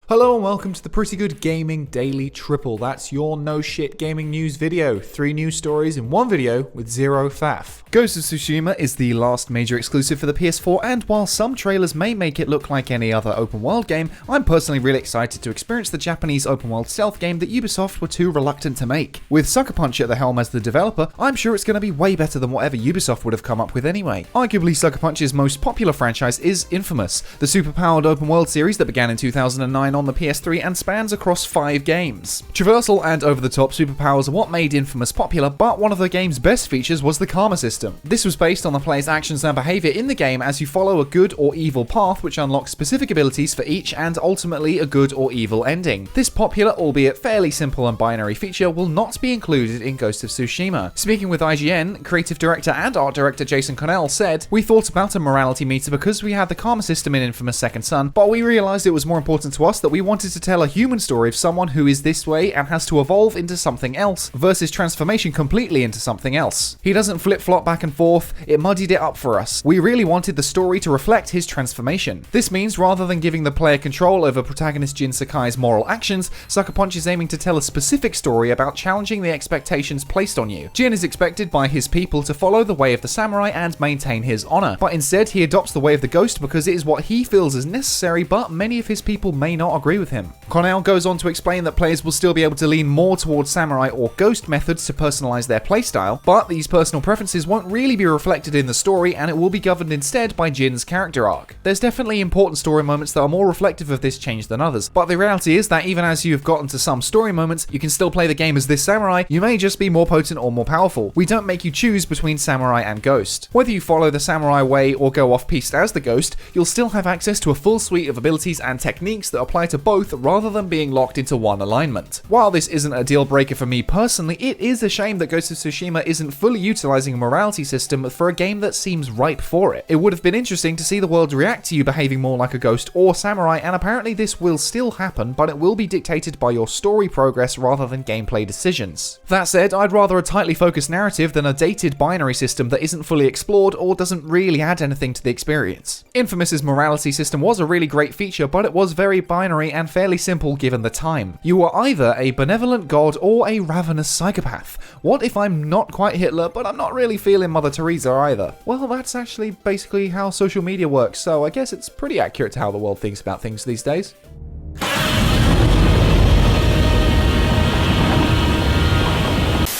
Hello and welcome to the Pretty Good Gaming Daily Triple. That's your no shit gaming news video. 3 news stories in one video with zero faff. Ghost of Tsushima is the last major exclusive for the PS4, and while some trailers may make it look like any other open world game, I'm personally really excited to experience the Japanese open world stealth game that Ubisoft were too reluctant to make. With Sucker Punch at the helm as the developer, I'm sure it's going to be way better than whatever Ubisoft would have come up with anyway. Arguably Sucker Punch's most popular franchise is Infamous, the superpowered open world series that began in 2009 on the PS3 and spans across 5 games. Traversal and over-the-top superpowers are what made Infamous popular, but one of the game's best features was the karma system. This was based on the player's actions and behavior in the game as you follow a good or evil path which unlocks specific abilities for each and ultimately a good or evil ending. This popular, albeit fairly simple and binary feature will not be included in Ghost of Tsushima. Speaking with IGN, creative director and art director Jason Connell said, "We thought about a morality meter because we had the karma system in Infamous Second Son, but we realized it was more important to us that we wanted to tell a human story of someone who is this way and has to evolve into something else versus transformation completely into something else. He doesn't flip-flop back and forth, it muddied it up for us. We really wanted the story to reflect his transformation. This means rather than giving the player control over protagonist Jin Sakai's moral actions, Sucker Punch is aiming to tell a specific story about challenging the expectations placed on you. Jin is expected by his people to follow the way of the samurai and maintain his honor, but instead he adopts the way of the ghost because it is what he feels is necessary, but many of his people may not agree with him." Connell goes on to explain that players will still be able to lean more towards samurai or ghost methods to personalize their playstyle, but these personal preferences won't really be reflected in the story and it will be governed instead by Jin's character arc. There's definitely important story moments that are more reflective of this change than others, but the reality is that even as you've gotten to some story moments, you can still play the game as this samurai, you may just be more potent or more powerful. We don't make you choose between samurai and ghost. Whether you follow the samurai way or go off-piste as the ghost, you'll still have access to a full suite of abilities and techniques that apply to both rather than being locked into one alignment. While this isn't a deal breaker for me personally, it is a shame that Ghost of Tsushima isn't fully utilizing a morality system for a game that seems ripe for it. It would have been interesting to see the world react to you behaving more like a ghost or samurai, and apparently this will still happen, but it will be dictated by your story progress rather than gameplay decisions. That said, I'd rather a tightly focused narrative than a dated binary system that isn't fully explored or doesn't really add anything to the experience. Infamous's morality system was a really great feature, but it was very binary and fairly simple given the time. You were either a benevolent god or a ravenous psychopath. What if I'm not quite Hitler, but I'm not really feeling Mother Teresa either? Well, that's actually basically how social media works, so I guess it's pretty accurate to how the world thinks about things these days.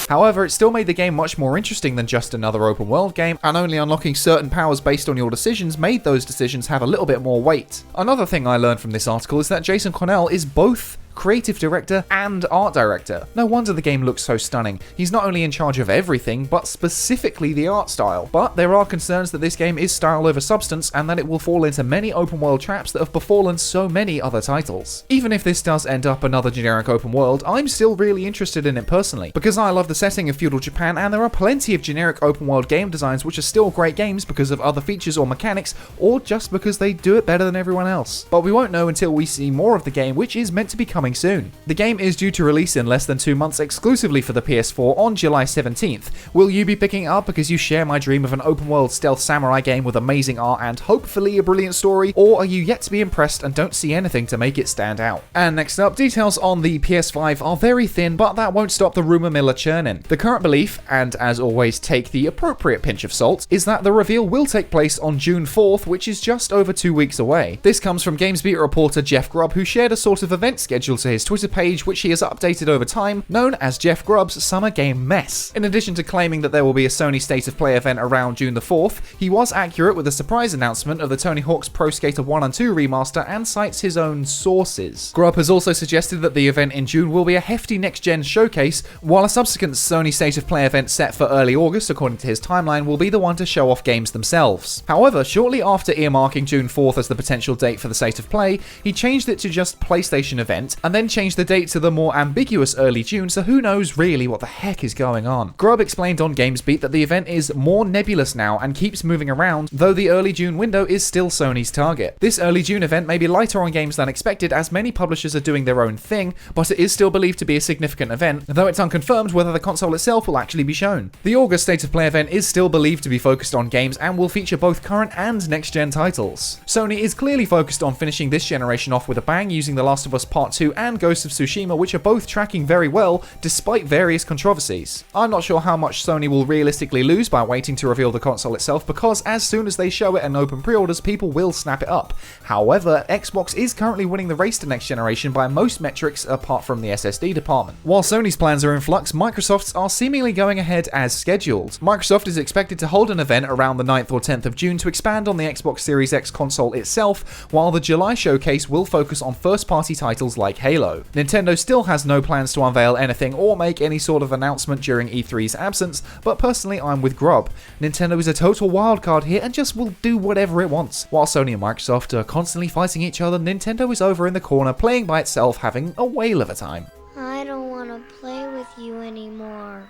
However, it still made the game much more interesting than just another open world game, and only unlocking certain powers based on your decisions made those decisions have a little bit more weight. Another thing I learned from this article is that Jason Connell is both creative director and art director. No wonder the game looks so stunning. He's not only in charge of everything, but specifically the art style. But there are concerns that this game is style over substance and that it will fall into many open world traps that have befallen so many other titles. Even if this does end up another generic open world, I'm still really interested in it personally, because I love the setting of feudal Japan and there are plenty of generic open world game designs which are still great games because of other features or mechanics, or just because they do it better than everyone else. But we won't know until we see more of the game, which is meant to be coming soon. The game is due to release in less than 2 months exclusively for the PS4 on July 17th. Will you be picking it up because you share my dream of an open world stealth samurai game with amazing art and hopefully a brilliant story, or are you yet to be impressed and don't see anything to make it stand out? And next up, details on the PS5 are very thin, but that won't stop the rumor mill churning. The current belief, and as always take the appropriate pinch of salt, is that the reveal will take place on June 4th, which is just over 2 weeks away. This comes from GamesBeat reporter Jeff Grubb, who shared a sort of event schedule to his Twitter page, which he has updated over time, known as Jeff Grubb's Summer Game Mess. In addition to claiming that there will be a Sony State of Play event around June the 4th, he was accurate with a surprise announcement of the Tony Hawk's Pro Skater 1 and 2 remaster and cites his own sources. Grubb has also suggested that the event in June will be a hefty next-gen showcase, while a subsequent Sony State of Play event set for early August, according to his timeline, will be the one to show off games themselves. However, shortly after earmarking June 4th as the potential date for the State of Play, he changed it to just PlayStation event, and then changed the date to the more ambiguous early June, so who knows really what the heck is going on. Grubb explained on GamesBeat that the event is more nebulous now and keeps moving around, though the early June window is still Sony's target. This early June event may be lighter on games than expected, as many publishers are doing their own thing, but it is still believed to be a significant event, though it's unconfirmed whether the console itself will actually be shown. The August State of Play event is still believed to be focused on games and will feature both current and next-gen titles. Sony is clearly focused on finishing this generation off with a bang using The Last of Us Part 2 and Ghost of Tsushima, which are both tracking very well despite various controversies. I'm not sure how much Sony will realistically lose by waiting to reveal the console itself, because as soon as they show it and open pre-orders, people will snap it up. However, Xbox is currently winning the race to next generation by most metrics apart from the SSD department. While Sony's plans are in flux, Microsoft's are seemingly going ahead as scheduled. Microsoft is expected to hold an event around the 9th or 10th of June to expand on the Xbox Series X console itself, while the July showcase will focus on first-party titles like Halo. Nintendo still has no plans to unveil anything or make any sort of announcement during E3's absence, but personally I'm with Grubb. Nintendo is a total wildcard here and just will do whatever it wants. While Sony and Microsoft are constantly fighting each other, Nintendo is over in the corner playing by itself, having a whale of a time. I don't want to play with you anymore.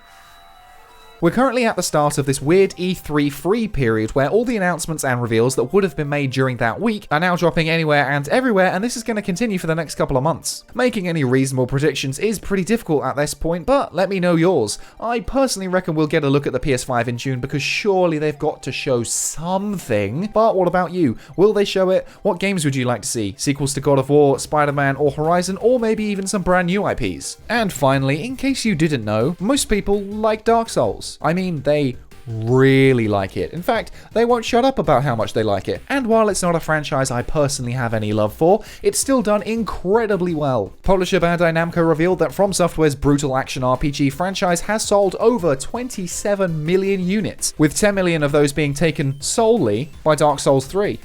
We're currently at the start of this weird E3 free period where all the announcements and reveals that would have been made during that week are now dropping anywhere and everywhere, and this is going to continue for the next couple of months. Making any reasonable predictions is pretty difficult at this point, but let me know yours. I personally reckon we'll get a look at the PS5 in June, because surely they've got to show something. But what about you? Will they show it? What games would you like to see? Sequels to God of War, Spider-Man, or Horizon, or maybe even some brand new IPs? And finally, in case you didn't know, most people like Dark Souls. I mean, they really like it. In fact, they won't shut up about how much they like it. And while it's not a franchise I personally have any love for, it's still done incredibly well. Publisher Bandai Namco revealed that From Software's brutal action RPG franchise has sold over 27 million units, with 10 million of those being taken solely by Dark Souls 3.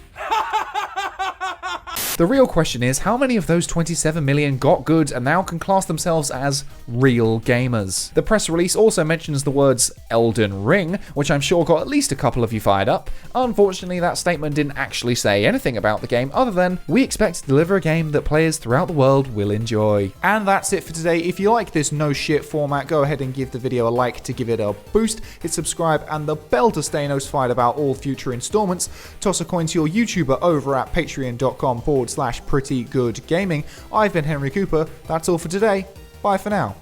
The real question is, how many of those 27 million got good and now can class themselves as real gamers? The press release also mentions the words Elden Ring, which I'm sure got at least a couple of you fired up. Unfortunately, that statement didn't actually say anything about the game other than, we expect to deliver a game that players throughout the world will enjoy. And that's it for today. If you like this no shit format, go ahead and give the video a like to give it a boost, hit subscribe and the bell to stay notified about all future installments. Toss a coin to your YouTuber over at patreon.com/prettygoodgaming. I've been Henry Cooper. That's all for today. Bye for now.